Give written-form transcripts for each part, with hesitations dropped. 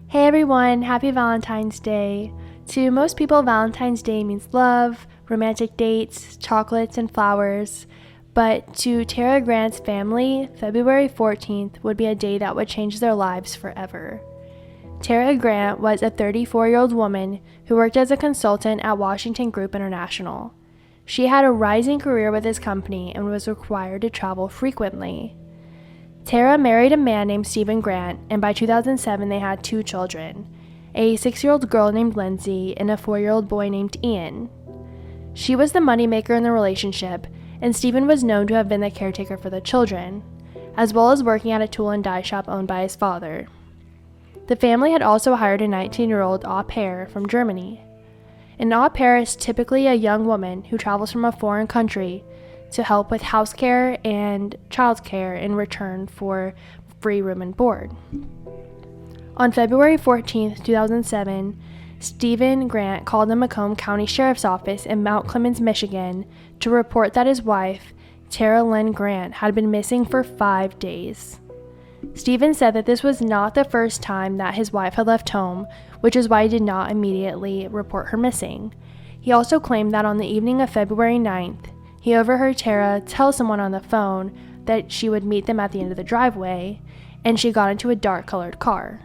Hey everyone, happy Valentine's Day. To most people, Valentine's Day means love, romantic dates, chocolates, and flowers. But to Tara Grant's family, February 14th would be a day that would change their lives forever. Tara Grant was a 34-year-old woman who worked as a consultant at Washington Group International. She had a rising career with this company and was required to travel frequently. Tara married a man named Stephen Grant, and by 2007 they had 2 children, a 6-year-old girl named Lindsay and a 4-year-old boy named Ian. She was the moneymaker in the relationship, and Stephen was known to have been the caretaker for the children, as well as working at a tool and die shop owned by his father. The family had also hired a 19-year-old au pair from Germany. An au pair is typically a young woman who travels from a foreign country to help with house care and child care in return for free room and board. On February 14, 2007, Stephen Grant called the Macomb County Sheriff's Office in Mount Clemens, Michigan, to report that his wife, Tara Lynn Grant, had been missing for 5 days. Stephen said that this was not the first time that his wife had left home, which is why he did not immediately report her missing. He also claimed that on the evening of February 9th, he overheard Tara tell someone on the phone that she would meet them at the end of the driveway, and she got into a dark-colored car.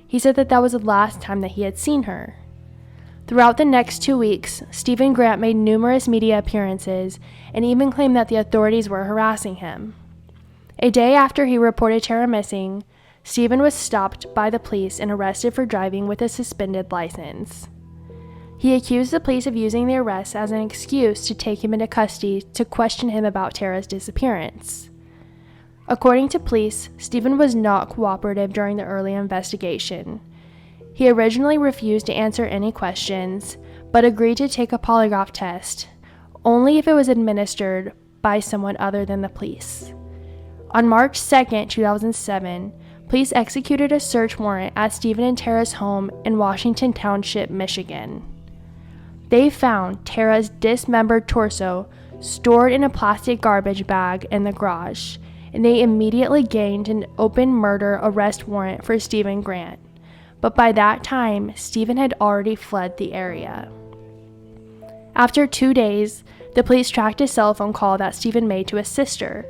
He said that that was the last time that he had seen her. Throughout the next 2 weeks, Stephen Grant made numerous media appearances and even claimed that the authorities were harassing him. A day after he reported Tara missing, Stephen was stopped by the police and arrested for driving with a suspended license. He accused the police of using the arrest as an excuse to take him into custody to question him about Tara's disappearance. According to police, Stephen was not cooperative during the early investigation. He originally refused to answer any questions, but agreed to take a polygraph test, only if it was administered by someone other than the police. On March 2, 2007, police executed a search warrant at Stephen and Tara's home in Washington Township, Michigan. They found Tara's dismembered torso stored in a plastic garbage bag in the garage, and they immediately gained an open murder arrest warrant for Stephen Grant. But by that time, Stephen had already fled the area. After 2 days, the police tracked a cell phone call that Stephen made to his sister.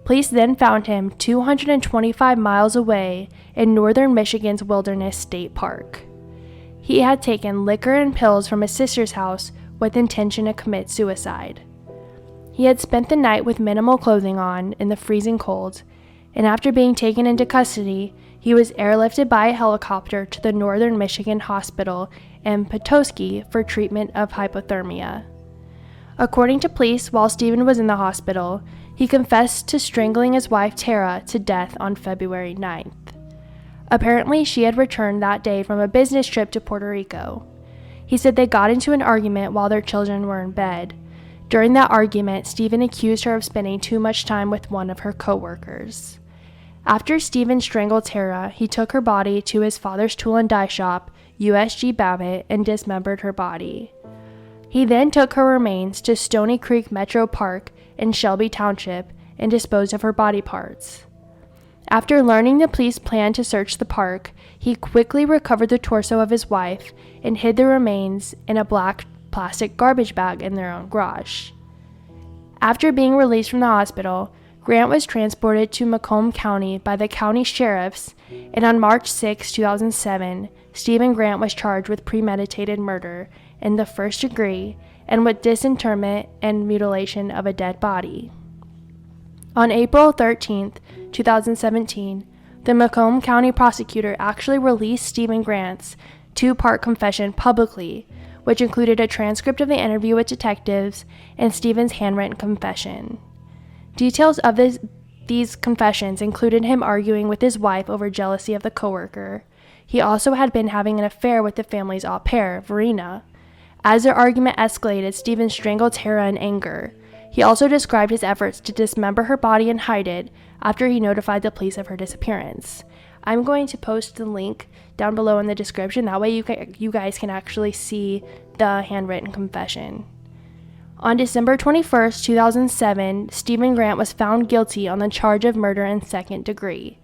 Police then found him 225 miles away in northern Michigan's Wilderness State Park. He had taken liquor and pills from his sister's house with intention to commit suicide. He had spent the night with minimal clothing on in the freezing cold, and after being taken into custody, he was airlifted by a helicopter to the Northern Michigan Hospital in Petoskey for treatment of hypothermia. According to police, while Stephen was in the hospital, he confessed to strangling his wife Tara to death on February 9th. Apparently, she had returned that day from a business trip to Puerto Rico. He said they got into an argument while their children were in bed. During that argument, Stephen accused her of spending too much time with one of her co-workers. After Stephen strangled Tara, he took her body to his father's tool and die shop, USG Babbitt, and dismembered her body. He then took her remains to Stony Creek Metro Park in Shelby Township and disposed of her body parts. After learning the police planned to search the park, he quickly recovered the torso of his wife and hid the remains in a black plastic garbage bag in their own garage. After being released from the hospital, Grant was transported to Macomb County by the county sheriffs, and on March 6, 2007, Stephen Grant was charged with premeditated murder in the first degree and with disinterment and mutilation of a dead body. On April 13, 2017, the Macomb County prosecutor actually released Stephen Grant's 2-part confession publicly, which included a transcript of the interview with detectives and Stephen's handwritten confession. Details of these confessions included him arguing with his wife over jealousy of the coworker. He also had been having an affair with the family's au pair, Verena. As their argument escalated, Stephen strangled Tara in anger. He also described his efforts to dismember her body and hide it after he notified the police of her disappearance. I'm going to post the link down below in the description. That way you guys can actually see the handwritten confession. On December 21, 2007, Stephen Grant was found guilty on the charge of murder in second degree.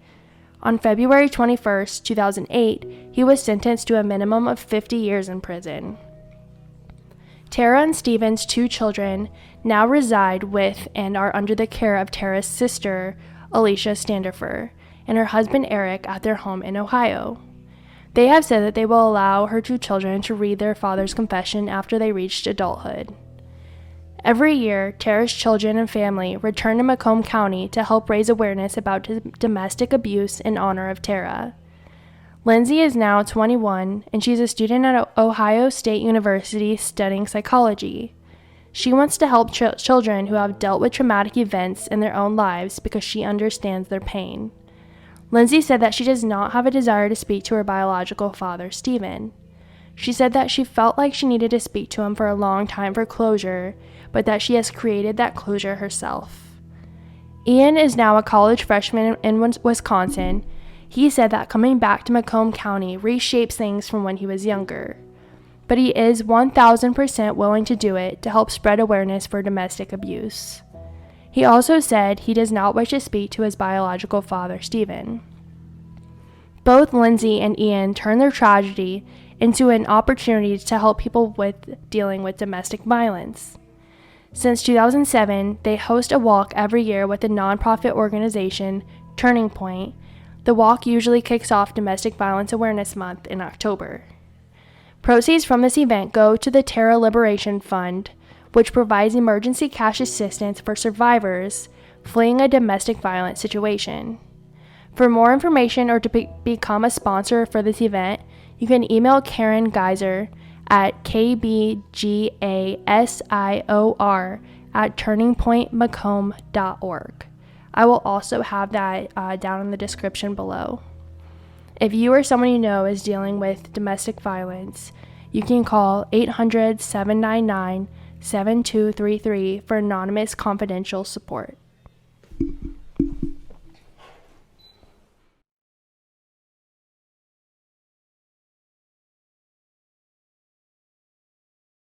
On February 21, 2008, he was sentenced to a minimum of 50 years in prison. Tara and Stephen's 2 children now reside with and are under the care of Tara's sister, Alicia Standifer, and her husband Eric at their home in Ohio. They have said that they will allow her 2 children to read their father's confession after they reached adulthood. Every year, Tara's children and family return to Macomb County to help raise awareness about domestic abuse in honor of Tara. Lindsay is now 21, and she's a student at Ohio State University studying psychology. She wants to help children who have dealt with traumatic events in their own lives because she understands their pain. Lindsay said that she does not have a desire to speak to her biological father, Stephen. She said that she felt like she needed to speak to him for a long time for closure, but that she has created that closure herself. Ian is now a college freshman in Wisconsin. He said that coming back to Macomb County reshapes things from when he was younger. But he is 1,000% willing to do it to help spread awareness for domestic abuse. He also said he does not wish to speak to his biological father, Stephen. Both Lindsay and Ian turned their tragedy into an opportunity to help people dealing with domestic violence. Since 2007, they host a walk every year with the nonprofit organization Turning Point. The walk usually kicks off Domestic Violence Awareness Month in October. Proceeds from this event go to the Tara Liberation Fund, which provides emergency cash assistance for survivors fleeing a domestic violence situation. For more information or to become a sponsor for this event, you can email Karen Geiser at kbgasior@turningpointmacomb.org. I will also have that down in the description below. If you or someone you know is dealing with domestic violence, you can call 800-799-7233 for anonymous confidential support.